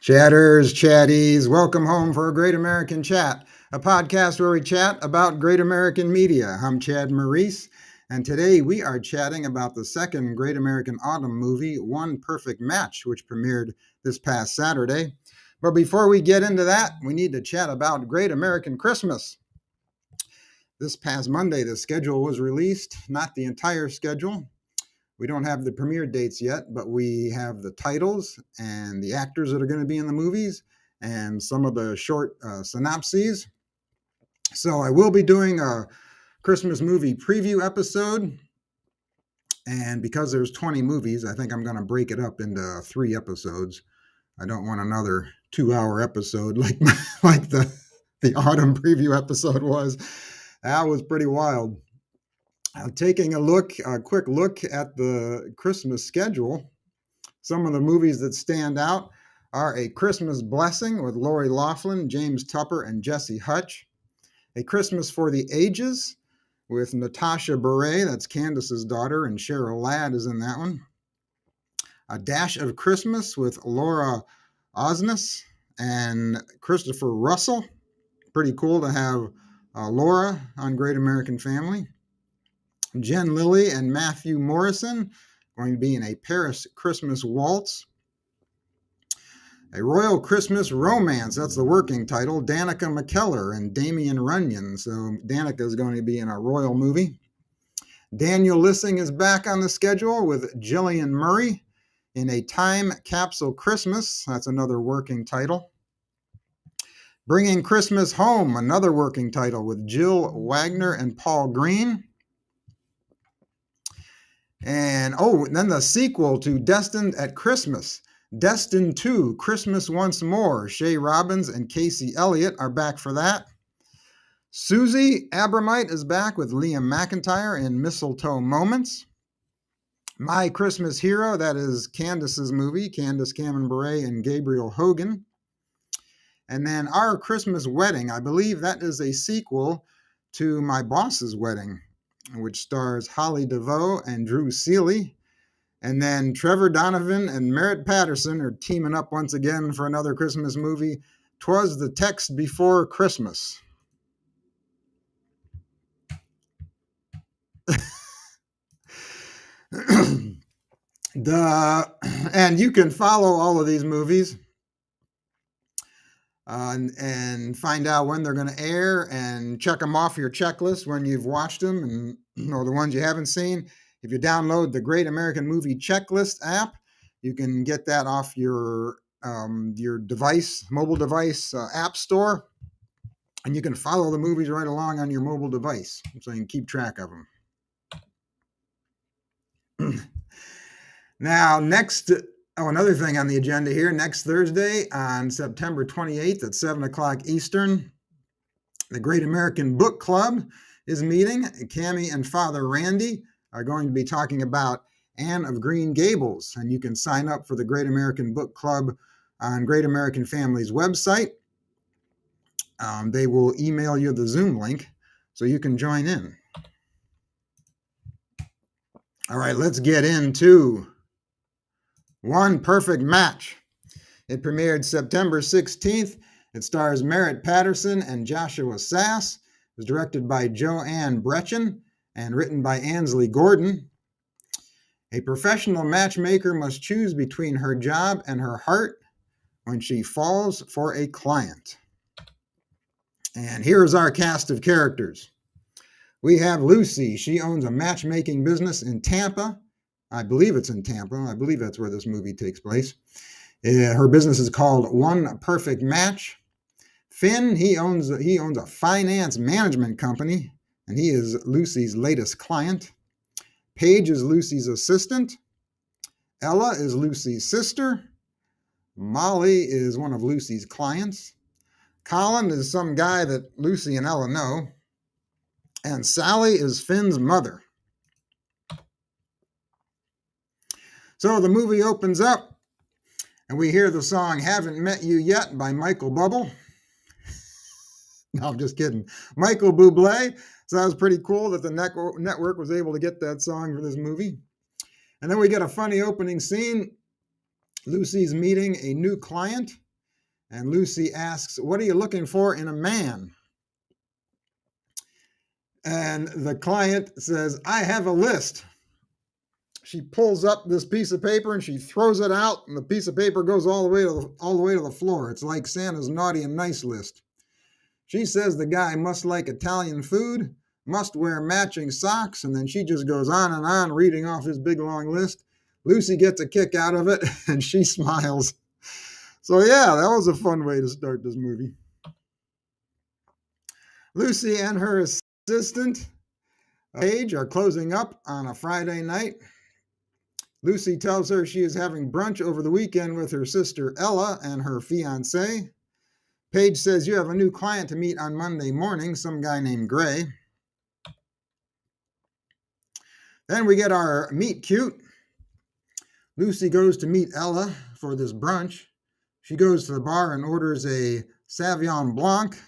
Chatters, chatties, welcome home for a Great American Chat, a podcast where we chat about great American media. I'm Chad Maurice, and today we are chatting about the second Great American Autumn movie, One Perfect Match, which premiered this past Saturday. But before we get into that, we need to chat about Great American Christmas. This past Monday, the schedule was released, not the entire schedule. We don't have the premiere dates yet, but we have the titles and the actors that are going to be in the movies and some of the short synopses. So I will be doing a Christmas movie preview episode. And because there's 20 movies, I think I'm going to break it up into 3 episodes. I don't want another 2-hour episode like the autumn preview episode was. That was pretty wild. Taking a quick look at the Christmas schedule, some of the movies that stand out are A Christmas Blessing with Lori Loughlin, James Tupper, and Jesse Hutch. A Christmas for the Ages with Natasha Bure, that's Candace's daughter, and Cheryl Ladd is in that one. A Dash of Christmas with Laura Osnes and Christopher Russell. Pretty cool to have Laura on Great American Family. Jen Lilly and Matthew Morrison going to be in A Paris Christmas Waltz. A Royal Christmas Romance, that's the working title, Danica McKellar and Damian Runyon. So Danica is going to be in a royal movie. Daniel Lissing is back on the schedule with Jillian Murray in A Time Capsule Christmas. That's another working title. Bringing Christmas Home, another working title with Jill Wagner and Paul Green. And then the sequel to Destined at Christmas, Destined 2, Christmas Once More. Shay Robbins and Casey Elliott are back for that. Susie Abramite is back with Liam McIntyre in Mistletoe Moments. My Christmas Hero, that is Candace's movie, Candace Cameron Bure and Gabriel Hogan. And then Our Christmas Wedding, I believe that is a sequel to My Boss's Wedding, which stars Holly DeVoe and Drew Seeley. And then Trevor Donovan and Merritt Patterson are teaming up once again for another Christmas movie, 'Twas the Text Before Christmas. And you can follow all of these movies and find out when they're going to air and check them off your checklist when you've watched them or the ones you haven't seen. If you download the Great American Movie Checklist app, you can get that off your device, mobile device app store, and you can follow the movies right along on your mobile device so you can keep track of them. Now, another thing on the agenda here, next Thursday on September 28th at 7 o'clock Eastern, the Great American Book Club is meeting. Cammie and Father Randy are going to be talking about Anne of Green Gables, and you can sign up for the Great American Book Club on Great American Family's website. They will email you the Zoom link so you can join in. All right, let's get into One Perfect Match. It premiered September 16th. It stars Merritt Patterson and Joshua Sasse. It was directed by Joanne Bretchen and written by Ansley Gordon. A professional matchmaker must choose between her job and her heart when she falls for a client. And here's our cast of characters. We have Lucy. She owns a matchmaking business in Tampa. I believe it's in Tampa. I believe that's where this movie takes place. Her business is called One Perfect Match. Finn, he owns a finance management company, and he is Lucy's latest client. Paige is Lucy's assistant. Ella is Lucy's sister. Molly is one of Lucy's clients. Colin is some guy that Lucy and Ella know. And Sally is Finn's mother. So the movie opens up, and we hear the song Haven't Met You Yet by Michael Bublé. No, I'm just kidding. Michael Bublé. So that was pretty cool that the network was able to get that song for this movie. And then we get a funny opening scene. Lucy's meeting a new client, And Lucy asks, "What are you looking for in a man?" And the client says, "I have a list." She pulls up this piece of paper and she throws it out, and the piece of paper goes all the way to the floor. It's like Santa's naughty and nice list. She says the guy must like Italian food, must wear matching socks, and then she just goes on and on reading off his big long list. Lucy gets a kick out of it, and she smiles. So yeah, that was a fun way to start this movie. Lucy and her assistant, Paige, are closing up on a Friday night. Lucy tells her she is having brunch over the weekend with her sister Ella and her fiancé. Paige says, "You have a new client to meet on Monday morning, some guy named Gray." Then we get our meet cute. Lucy goes to meet Ella for this brunch. She goes to the bar and orders a Sauvignon Blanc.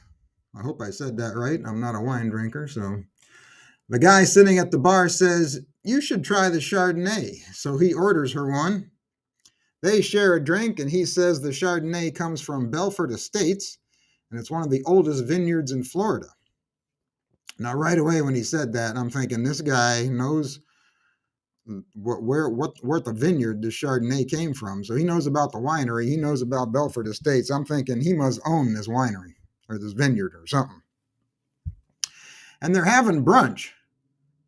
I hope I said that right. I'm not a wine drinker, so. The guy sitting at the bar says, "You should try the Chardonnay." So he orders her one. They share a drink, and he says the Chardonnay comes from Belfort Estates, and it's one of the oldest vineyards in Florida. Now, right away when he said that, I'm thinking this guy knows what the vineyard the Chardonnay came from. So he knows about the winery. He knows about Belfort Estates. I'm thinking he must own this winery or this vineyard or something. And they're having brunch.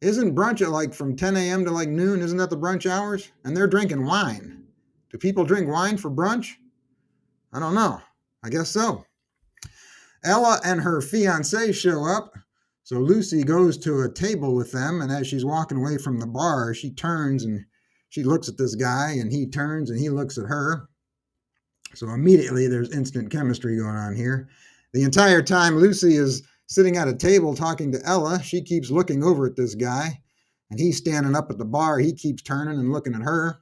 Isn't brunch at like from 10 a.m. to like noon? Isn't that the brunch hours? And they're drinking wine. Do people drink wine for brunch? I don't know. I guess so. Ella and her fiancé show up. So Lucy goes to a table with them, and as she's walking away from the bar, she turns and she looks at this guy, and he turns and he looks at her. So immediately there's instant chemistry going on here. The entire time Lucy is sitting at a table talking to Ella, she keeps looking over at this guy, and he's standing up at the bar. He keeps turning and looking at her.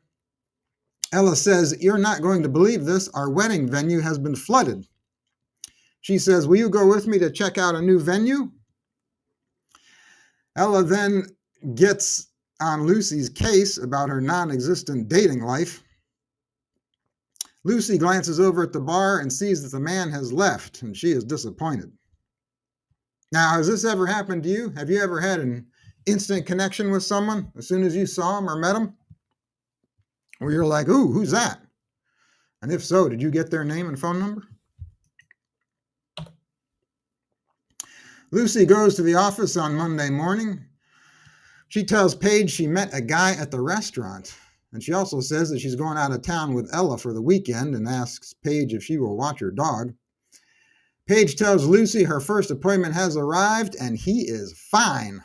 Ella says, "You're not going to believe this. Our wedding venue has been flooded." She says, "Will you go with me to check out a new venue?" Ella then gets on Lucy's case about her non-existent dating life. Lucy glances over at the bar and sees that the man has left, and she is disappointed. Now, has this ever happened to you? Have you ever had an instant connection with someone as soon as you saw him or met him? Where you're like, "Ooh, who's that?" And if so, did you get their name and phone number? Lucy goes to the office on Monday morning. She tells Paige she met a guy at the restaurant. And she also says that she's going out of town with Ella for the weekend and asks Paige if she will watch her dog. Paige tells Lucy her first appointment has arrived and he is fine.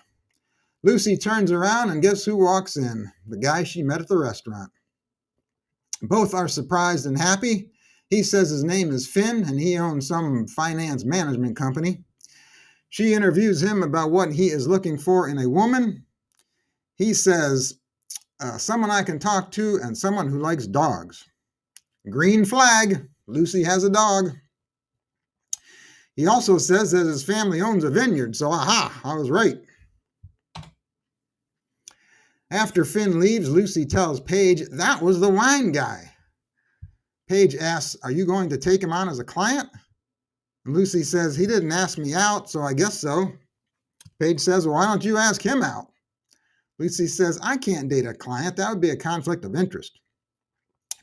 Lucy turns around and guess who walks in? The guy she met at the restaurant. Both are surprised and happy. He says his name is Finn and he owns some finance management company. She interviews him about what he is looking for in a woman. He says, someone I can talk to and someone who likes dogs. Green flag. Lucy has a dog. He also says that his family owns a vineyard, so aha, I was right. After Finn leaves, Lucy tells Paige that was the wine guy. Paige asks, "Are you going to take him on as a client?" And Lucy says, "He didn't ask me out, so I guess so." Paige says, "Well, why don't you ask him out?" Lucy says, "I can't date a client. That would be a conflict of interest."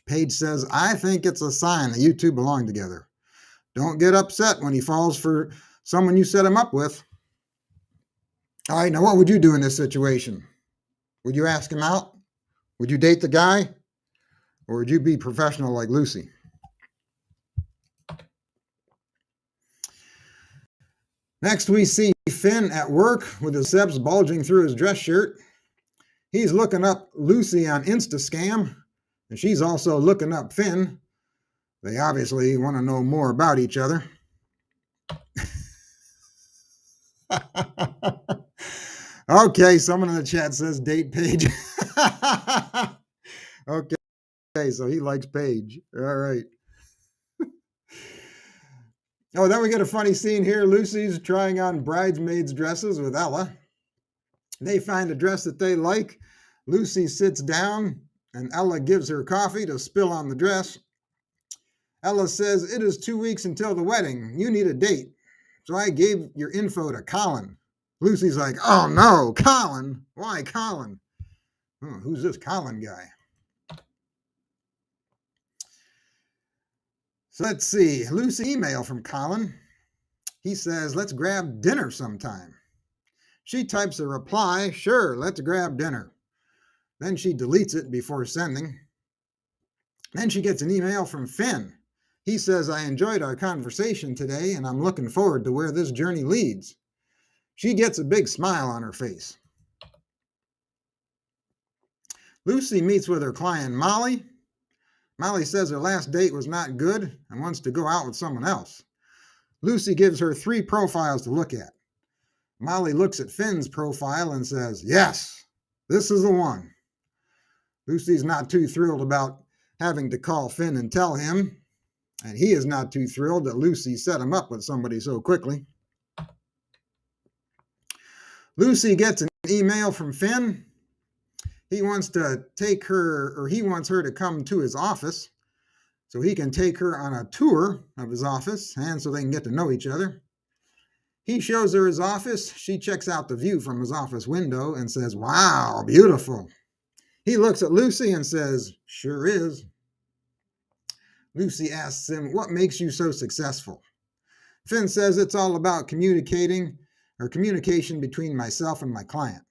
Paige says, "I think it's a sign that you two belong together. Don't get upset when he falls for someone you set him up with." All right, now what would you do in this situation? Would you ask him out? Would you date the guy? Or would you be professional like Lucy? Next, we see Finn at work with his biceps bulging through his dress shirt. He's looking up Lucy on Instascam, and she's also looking up Finn. They obviously want to know more about each other. Okay, someone in the chat says date Paige. Okay, so he likes Paige. All right. Oh, then we get a funny scene here. Lucy's trying on bridesmaids' dresses with Ella. They find a dress that they like. Lucy sits down, and Ella gives her coffee to spill on the dress. Ella says, it is 2 weeks until the wedding. You need a date. So I gave your info to Colin. Lucy's like, oh no, Colin? Why Colin? Who's this Colin guy? So let's see. Lucy email from Colin. He says, let's grab dinner sometime. She types a reply, sure, let's grab dinner. Then she deletes it before sending. Then she gets an email from Finn. He says, I enjoyed our conversation today and I'm looking forward to where this journey leads. She gets a big smile on her face. Lucy meets with her client, Molly. Molly says her last date was not good and wants to go out with someone else. Lucy gives her 3 profiles to look at. Molly looks at Finn's profile and says, yes, this is the one. Lucy's not too thrilled about having to call Finn and tell him, and he is not too thrilled that Lucy set him up with somebody so quickly. Lucy gets an email from Finn. He wants her to come to his office so he can take her on a tour of his office and so they can get to know each other. He shows her his office. She checks out the view from his office window and says, wow, beautiful. He looks at Lucy and says, sure is. Lucy asks him, what makes you so successful? Finn says it's all about communication between myself and my client.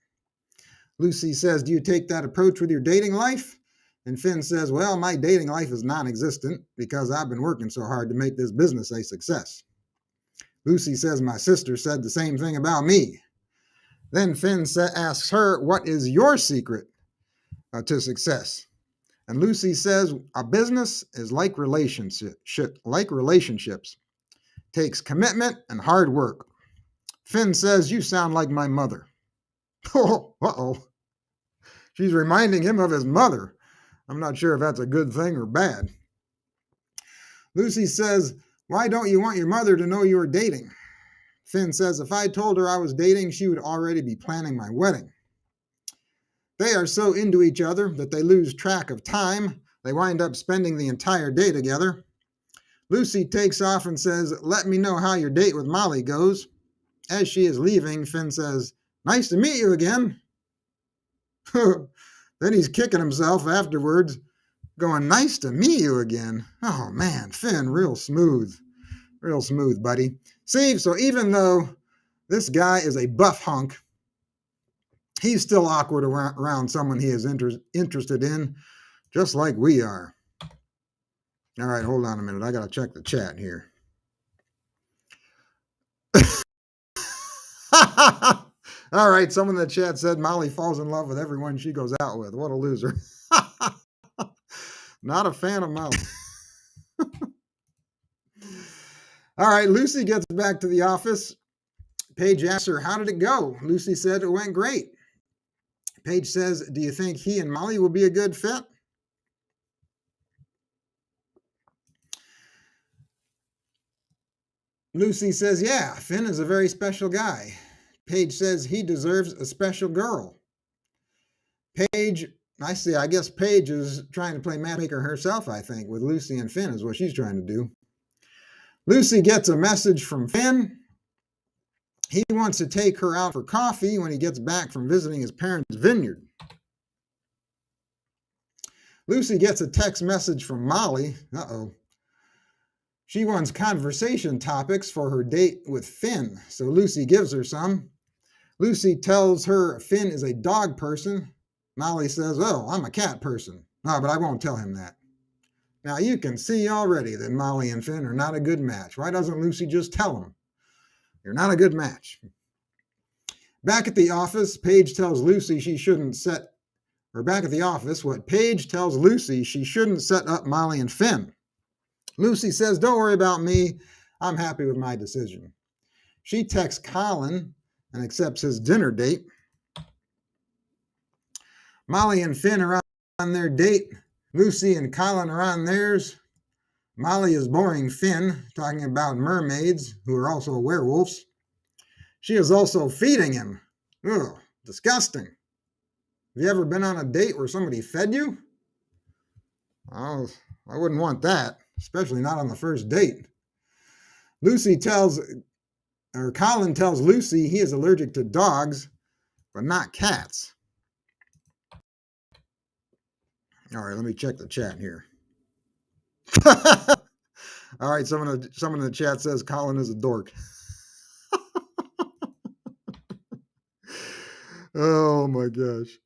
Lucy says, do you take that approach with your dating life? And Finn says, well, my dating life is non-existent because I've been working so hard to make this business a success. Lucy says, my sister said the same thing about me. Then Finn asks her, what is your secret to success? And Lucy says, a business is like relationships. Takes commitment and hard work. Finn says, you sound like my mother. Oh, uh-oh. She's reminding him of his mother. I'm not sure if that's a good thing or bad. Lucy says, why don't you want your mother to know you are dating? Finn says, if I told her I was dating, she would already be planning my wedding. They are so into each other that they lose track of time. They wind up spending the entire day together. Lucy takes off and says, let me know how your date with Molly goes. As she is leaving, Finn says, nice to meet you again. Then he's kicking himself afterwards, going, nice to meet you again. Oh man, Finn, real smooth, buddy. See, so even though this guy is a buff hunk, he's still awkward around someone he is interested in, just like we are. All right, hold on a minute. I got to check the chat here. All right, someone in the chat said Molly falls in love with everyone she goes out with. What a loser. Not a fan of Molly. All right, Lucy gets back to the office. Paige asks her, how did it go? Lucy said it went great. Paige says, do you think he and Molly will be a good fit? Lucy says, yeah, Finn is a very special guy. Paige says he deserves a special girl. Paige, I guess Paige is trying to play matchmaker herself, I think, with Lucy and Finn is what she's trying to do. Lucy gets a message from Finn. He wants to take her out for coffee when he gets back from visiting his parents' vineyard. Lucy gets a text message from Molly. Uh-oh. She wants conversation topics for her date with Finn, so Lucy gives her some. Lucy tells her Finn is a dog person. Molly says, oh, I'm a cat person. No, but I won't tell him that. Now, you can see already that Molly and Finn are not a good match. Why doesn't Lucy just tell him? You're not a good match. Back at the office, Paige tells Lucy she shouldn't set up Molly and Finn. Lucy says, don't worry about me. I'm happy with my decision. She texts Colin and accepts his dinner date. Molly and Finn are on their date. Lucy and Colin are on theirs. Molly is boring Finn, talking about mermaids, who are also werewolves. She is also feeding him. Ugh, disgusting. Have you ever been on a date where somebody fed you? Oh, I wouldn't want that. especially not on the first date. Colin tells Lucy he is allergic to dogs, but not cats. All right, let me check the chat here. All right, someone in the chat says Colin is a dork. Oh my gosh.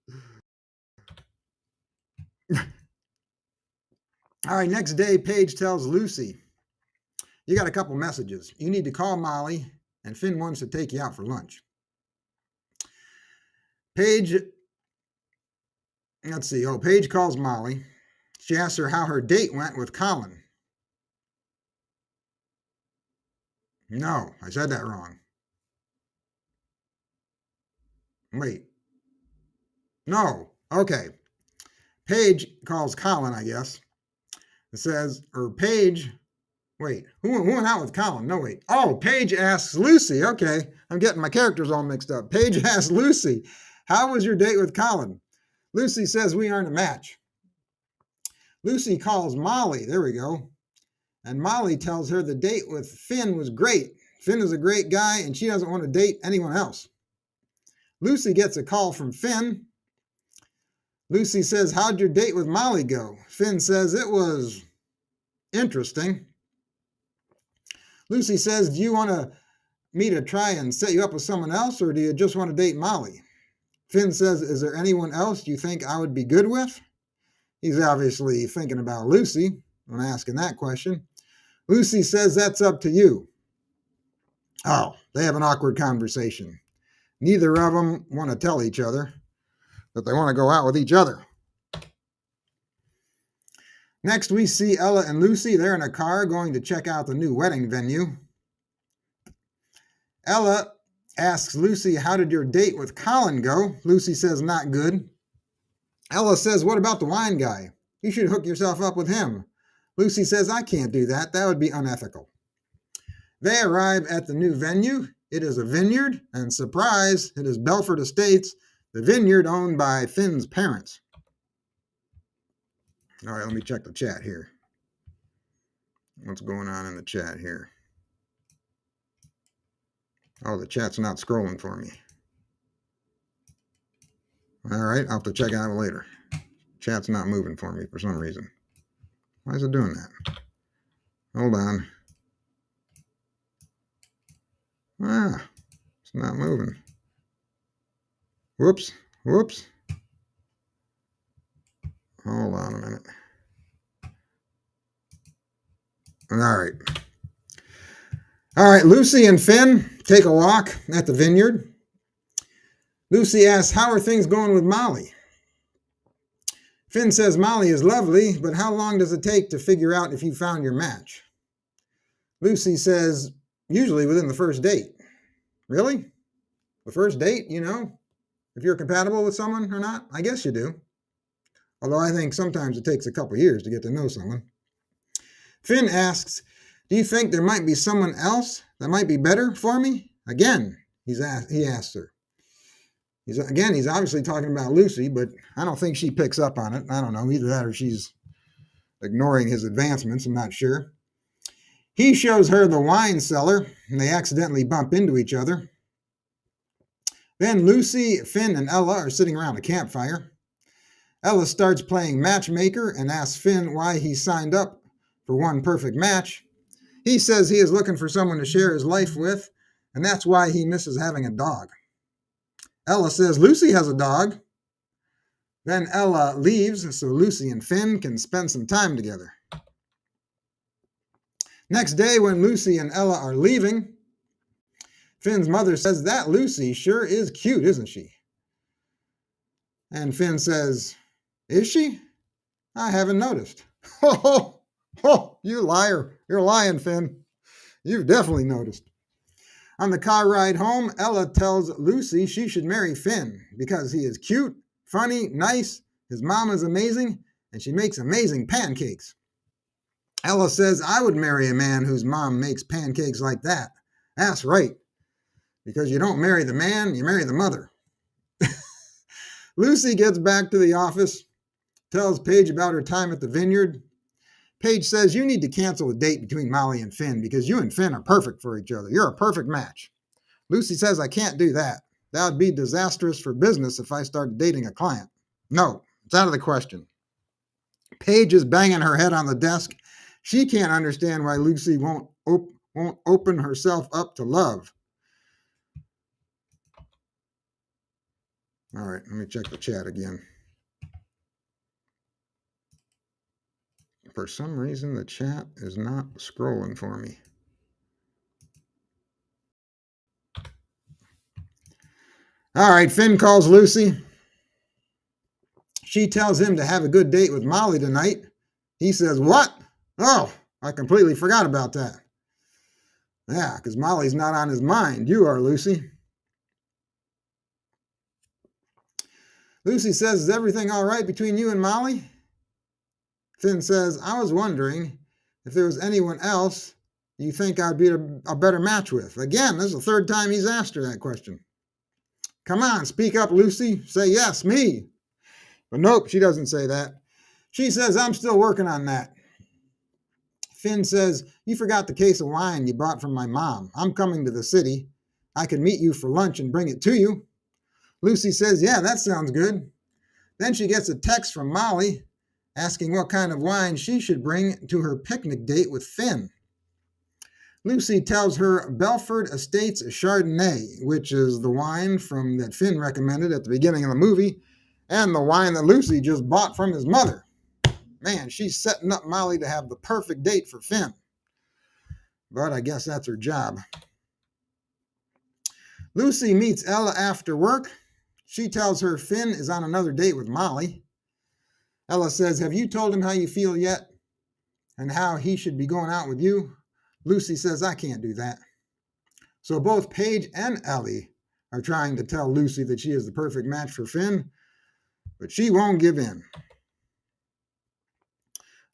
All right, next day, Paige tells Lucy, you got a couple messages. You need to call Molly, and Finn wants to take you out for lunch. Paige calls Molly. She asks her how her date went with Colin. No, I said that wrong. Wait. No. Okay. Paige calls Colin, I guess. It says, who went out with Colin? No, wait. Oh, Paige asks Lucy. Okay, I'm getting my characters all mixed up. Paige asks Lucy, how was your date with Colin? Lucy says we aren't a match. Lucy calls Molly. There we go. And Molly tells her the date with Finn was great. Finn is a great guy, and she doesn't want to date anyone else. Lucy gets a call from Finn. Lucy says, how'd your date with Molly go? Finn says, it was interesting. Lucy says, do you want me to try and set you up with someone else, or do you just want to date Molly? Finn says, is there anyone else you think I would be good with? He's obviously thinking about Lucy when asking that question. Lucy says, that's up to you. Oh, they have an awkward conversation. Neither of them want to tell each other that they want to go out with each other. Next, we see Ella and Lucy. They're in a car going to check out the new wedding venue. Ella asks Lucy, how did your date with Colin go? Lucy says, not good. Ella says, what about the wine guy? You should hook yourself up with him. Lucy says, I can't do that. That would be unethical. They arrive at the new venue. It is a vineyard, and surprise, it is Belford Estates, the vineyard owned by Finn's parents. All right, let me check the chat here. What's going on in the chat here? Oh, the chat's not scrolling for me. All right, I'll have to check it out later. Chat's not moving for me for some reason. Why is it doing that? Hold on. It's not moving. Whoops. Hold on a minute. All right, Lucy and Finn take a walk at the vineyard. Lucy asks, how are things going with Molly? Finn says Molly is lovely, but how long does it take to figure out if you found your match? Lucy says, usually within the first date. Really? The first date, you know? If you're compatible with someone or not? I guess you do. Although I think sometimes it takes a couple years to get to know someone. Finn asks, do you think there might be someone else that might be better for me? Again, he asks her. He's obviously talking about Lucy, but I don't think she picks up on it. I don't know, either that or she's ignoring his advancements. I'm not sure. He shows her the wine cellar, and they accidentally bump into each other. Then Lucy, Finn, and Ella are sitting around a campfire. Ella starts playing matchmaker and asks Finn why he signed up for one perfect match. He says he is looking for someone to share his life with, and that's why he misses having a dog. Ella says Lucy has a dog. Then Ella leaves so Lucy and Finn can spend some time together. Next day, when Lucy and Ella are leaving, Finn's mother says, that Lucy sure is cute, isn't she? And Finn says, is she? I haven't noticed. Oh, you liar. You're lying, Finn. You've definitely noticed. On the car ride home, Ella tells Lucy she should marry Finn because he is cute, funny, nice, his mom is amazing, and she makes amazing pancakes. Ella says, I would marry a man whose mom makes pancakes like that. That's right. Because you don't marry the man, you marry the mother. Lucy gets back to the office, tells Paige about her time at the vineyard. Paige says, you need to cancel the date between Molly and Finn because you and Finn are perfect for each other. You're a perfect match. Lucy says, I can't do that. That would be disastrous for business if I started dating a client. No, it's out of the question. Paige is banging her head on the desk. She can't understand why Lucy won't open herself up to love. All right, let me check the chat again. For some reason, the chat is not scrolling for me. All right, Finn calls Lucy. She tells him to have a good date with Molly tonight. He says, what? Oh, I completely forgot about that. Yeah, because Molly's not on his mind. You are, Lucy. Lucy says, is everything all right between you and Molly? Finn says, I was wondering if there was anyone else you think I'd be a better match with. Again, this is the third time he's asked her that question. Come on, speak up, Lucy. Say, yes, me. But nope, she doesn't say that. She says, I'm still working on that. Finn says, you forgot the case of wine you bought from my mom. I'm coming to the city. I could meet you for lunch and bring it to you. Lucy says, yeah, that sounds good. Then she gets a text from Molly asking what kind of wine she should bring to her picnic date with Finn. Lucy tells her Belford Estates Chardonnay, which is the wine that Finn recommended at the beginning of the movie, and the wine that Lucy just bought from his mother. Man, she's setting up Molly to have the perfect date for Finn. But I guess that's her job. Lucy meets Ella after work. She tells her Finn is on another date with Molly. Ella says, have you told him how you feel yet? And how he should be going out with you? Lucy says, I can't do that. So both Paige and Ellie are trying to tell Lucy that she is the perfect match for Finn, but she won't give in.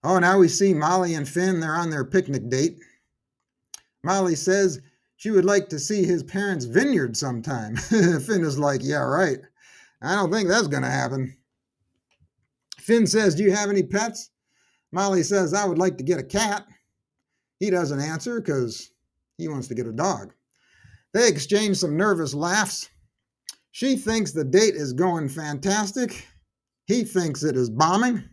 Oh, now we see Molly and Finn. They're on their picnic date. Molly says she would like to see his parents' vineyard sometime. Finn is like, yeah, right. I don't think that's going to happen. Finn says, do you have any pets? Molly says, I would like to get a cat. He doesn't answer because he wants to get a dog. They exchange some nervous laughs. She thinks the date is going fantastic. He thinks it is bombing.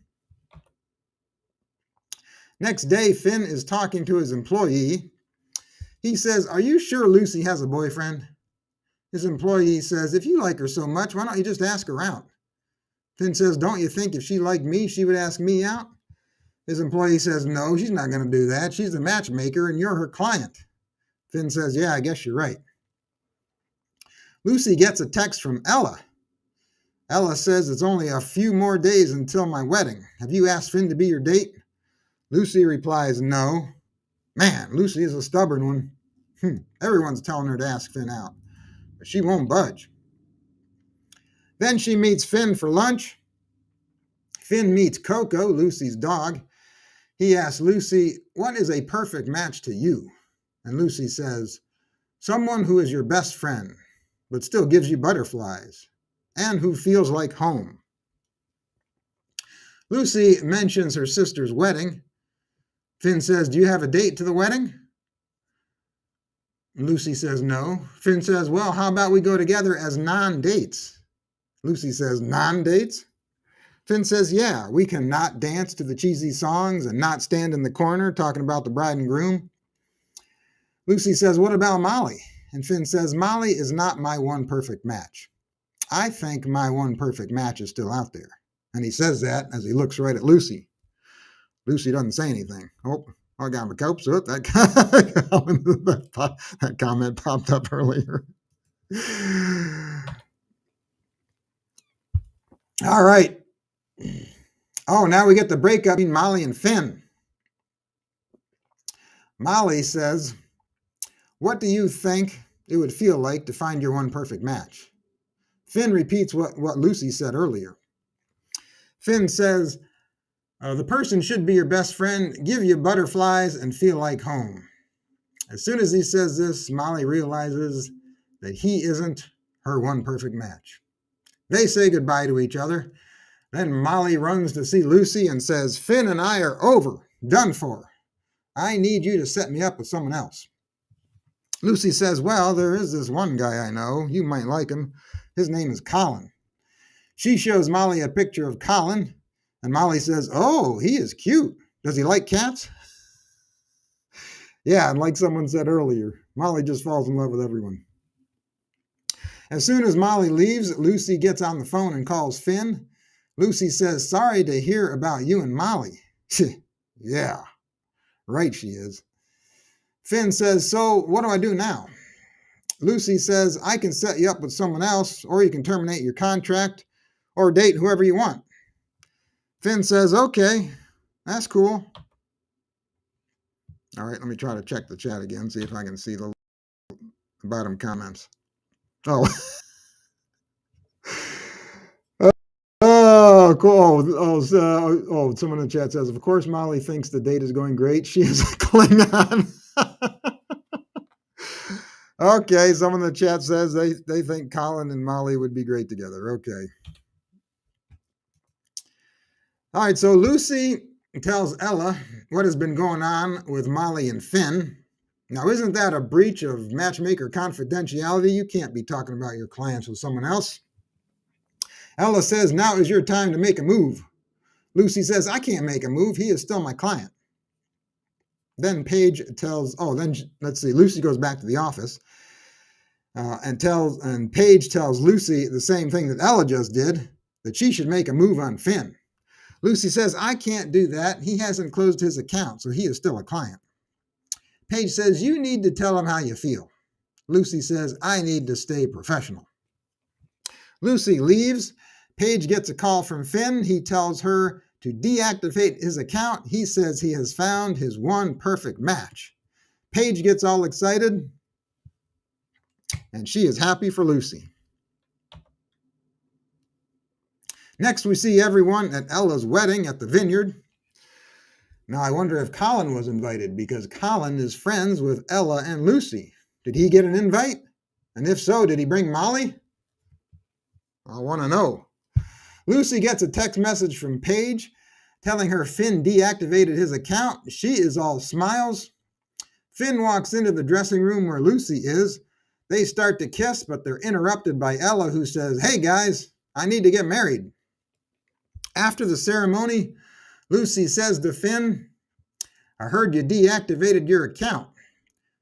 Next day, Finn is talking to his employee. He says, are you sure Lucy has a boyfriend? His employee says, if you like her so much, why don't you just ask her out? Finn says, don't you think if she liked me, she would ask me out? His employee says, no, she's not going to do that. She's the matchmaker and you're her client. Finn says, yeah, I guess you're right. Lucy gets a text from Ella. Ella says, it's only a few more days until my wedding. Have you asked Finn to be your date? Lucy replies, no. Man, Lucy is a stubborn one. Everyone's telling her to ask Finn out, but she won't budge. Then she meets Finn for lunch. Finn meets Coco, Lucy's dog. He asks Lucy, what is a perfect match to you? And Lucy says, someone who is your best friend, but still gives you butterflies, and who feels like home. Lucy mentions her sister's wedding. Finn says, do you have a date to the wedding? Lucy says, no. Finn says, well, how about we go together as non-dates? Lucy says, non-dates? Finn says, yeah, we can not dance to the cheesy songs and not stand in the corner talking about the bride and groom. Lucy says, what about Molly? And Finn says, Molly is not my one perfect match. I think my one perfect match is still out there. And he says that as he looks right at Lucy. Lucy doesn't say anything. Oh, I got my cope. So that comment popped up earlier. All right. Oh, now we get the breakup between Molly and Finn. Molly says, what do you think it would feel like to find your one perfect match? Finn repeats what Lucy said earlier. Finn says, the person should be your best friend, give you butterflies, and feel like home. As soon as he says this, Molly realizes that he isn't her one perfect match. They say goodbye to each other. Then Molly runs to see Lucy and says, Finn and I are over. Done for. I need you to set me up with someone else. Lucy says, well, there is this one guy I know. You might like him. His name is Colin. She shows Molly a picture of Colin, and Molly says, oh, he is cute. Does he like cats? Yeah, and like someone said earlier, Molly just falls in love with everyone. As soon as Molly leaves, Lucy gets on the phone and calls Finn. Lucy says, sorry to hear about you and Molly. Yeah, right she is. Finn says, so what do I do now? Lucy says, I can set you up with someone else, or you can terminate your contract, or date whoever you want. Finn says, okay, that's cool. All right, let me try to check the chat again, see if I can see the bottom comments. Oh. Oh, cool. Someone in the chat says, of course, Molly thinks the date is going great. She is a Klingon. Okay, someone in the chat says they think Colin and Molly would be great together. Okay. All right, so Lucy tells Ella what has been going on with Molly and Finn. Now, isn't that a breach of matchmaker confidentiality? You can't be talking about your clients with someone else. Ella says, now is your time to make a move. Lucy says, I can't make a move. He is still my client. Then Paige tells, Lucy goes back to the office and Paige tells Lucy the same thing that Ella just did, that she should make a move on Finn. Lucy says, I can't do that. He hasn't closed his account, so he is still a client. Paige says, you need to tell him how you feel. Lucy says, I need to stay professional. Lucy leaves. Paige gets a call from Finn. He tells her to deactivate his account. He says he has found his one perfect match. Paige gets all excited, and she is happy for Lucy. Next, we see everyone at Ella's wedding at the vineyard. Now, I wonder if Colin was invited, because Colin is friends with Ella and Lucy. Did he get an invite? And if so, did he bring Molly? I want to know. Lucy gets a text message from Paige telling her Finn deactivated his account. She is all smiles. Finn walks into the dressing room where Lucy is. They start to kiss, but they're interrupted by Ella, who says, hey guys, I need to get married. After the ceremony, Lucy says to Finn, I heard you deactivated your account.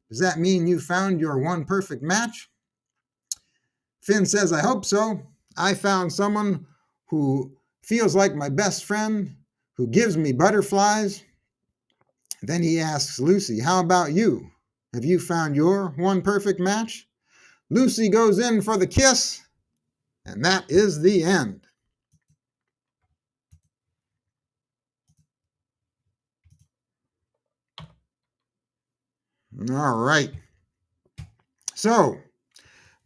Does that mean you found your one perfect match? Finn says, I hope so. I found someone who feels like my best friend, who gives me butterflies. Then he asks Lucy, how about you? Have you found your one perfect match? Lucy goes in for the kiss, and that is the end. All right. So,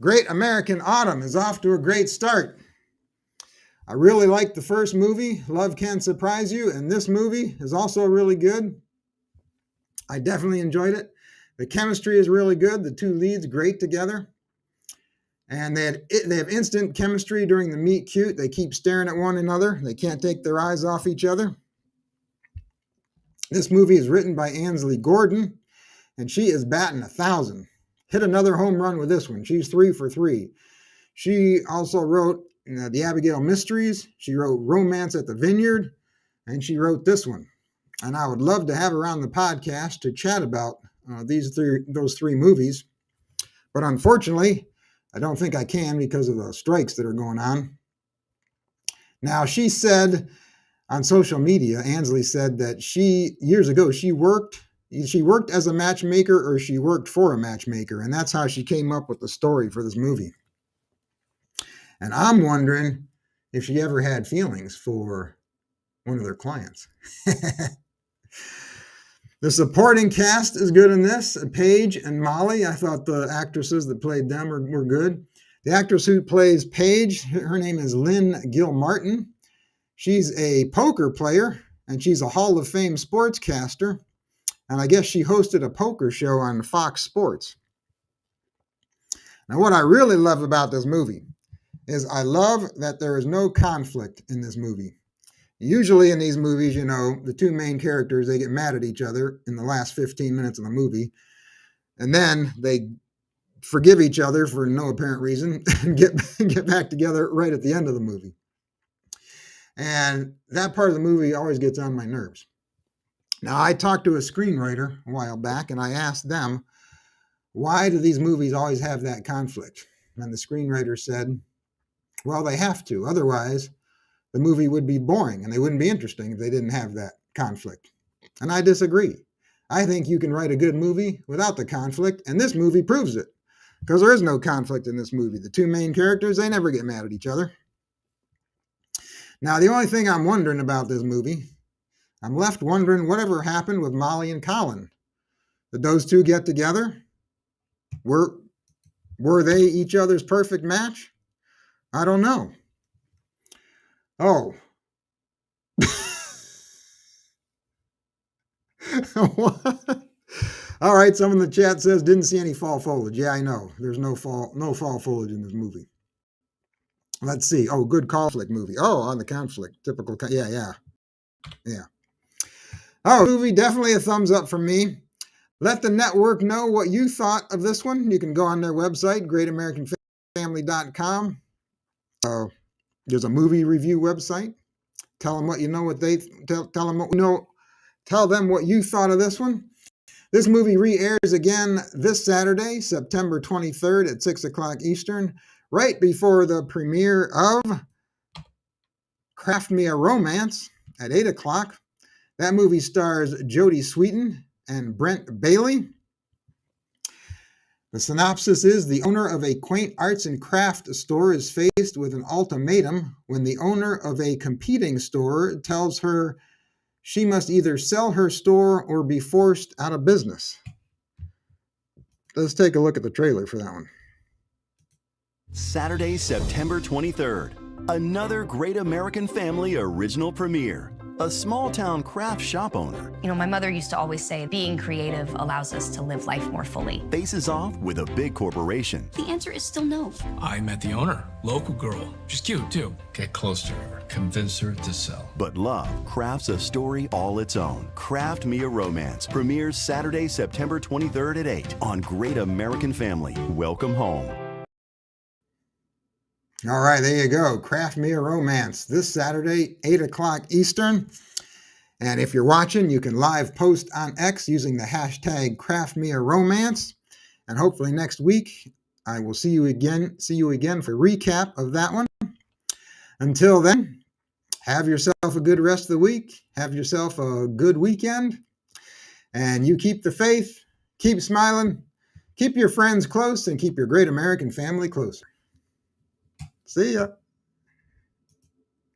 Great American Autumn is off to a great start. I really liked the first movie, Love Can Surprise You, and this movie is also really good. I definitely enjoyed it. The chemistry is really good. The two leads great together. And they have instant chemistry during the meet cute. They keep staring at one another. They can't take their eyes off each other. This movie is written by Ansley Gordon, and she is batting 1,000. Hit another home run with this one. She's 3 for 3. She also wrote The Abigail Mysteries. She wrote Romance at the Vineyard, and she wrote this one. And I would love to have her on the podcast to chat about those three movies. But unfortunately, I don't think I can because of the strikes that are going on. Now, she said on social media, Ansley said that years ago, she worked as a matchmaker or she worked for a matchmaker. And that's how she came up with the story for this movie. And I'm wondering if she ever had feelings for one of their clients. The supporting cast is good in this. Paige and Molly, I thought the actresses that played them were good. The actress who plays Paige, her name is Lynn Gilmartin. She's a poker player, and she's a Hall of Fame sportscaster. And I guess she hosted a poker show on Fox Sports. Now, what I really love about this movie is I love that there is no conflict in this movie. Usually in these movies, the two main characters, they get mad at each other in the last 15 minutes of the movie, and then they forgive each other for no apparent reason and get back together right at the end of the movie. And that part of the movie always gets on my nerves. Now, I talked to a screenwriter a while back, and I asked them, why do these movies always have that conflict? And the screenwriter said, well, they have to. Otherwise, the movie would be boring and they wouldn't be interesting if they didn't have that conflict. And I disagree. I think you can write a good movie without the conflict, and this movie proves it. Because there is no conflict in this movie. The two main characters, they never get mad at each other. Now, the only thing I'm wondering about this movie, I'm left wondering whatever happened with Molly and Colin. Did those two get together? Were they each other's perfect match? I don't know. Oh. What? All right, someone in the chat says didn't see any fall foliage. Yeah, I know. There's no fall foliage in this movie. Let's see. Oh, good conflict movie. Oh, on the conflict. Typical. Yeah. Oh, movie, definitely a thumbs up from me. Let the network know what you thought of this one. You can go on their website, greatamericanfamily.com. There's a movie review website. Tell them what you know. Tell them what you thought of this one. This movie re-airs again this Saturday, September 23rd at 6 o'clock Eastern, right before the premiere of Craft Me a Romance at 8 o'clock. That movie stars Jodie Sweetin and Brent Bailey. The synopsis is, the owner of a quaint arts and craft store is faced with an ultimatum when the owner of a competing store tells her she must either sell her store or be forced out of business. Let's take a look at the trailer for that one. Saturday, September 23rd. Another Great American Family original premiere. A small-town craft shop owner. My mother used to always say being creative allows us to live life more fully. Faces off with a big corporation. The answer is still no. I met the owner, local girl. She's cute, too. Get close to her, convince her to sell. But love crafts a story all its own. Craft Me a Romance premieres Saturday, September 23rd at 8 on Great American Family. Welcome home. All right, there you go. Craft Me a Romance this Saturday, 8 o'clock Eastern. And if you're watching, you can live post on X using the hashtag #CraftMeARomance. And hopefully next week, I will see you again for a recap of that one. Until then, have yourself a good rest of the week. Have yourself a good weekend. And you keep the faith, keep smiling, keep your friends close, and keep your great American family closer. See ya.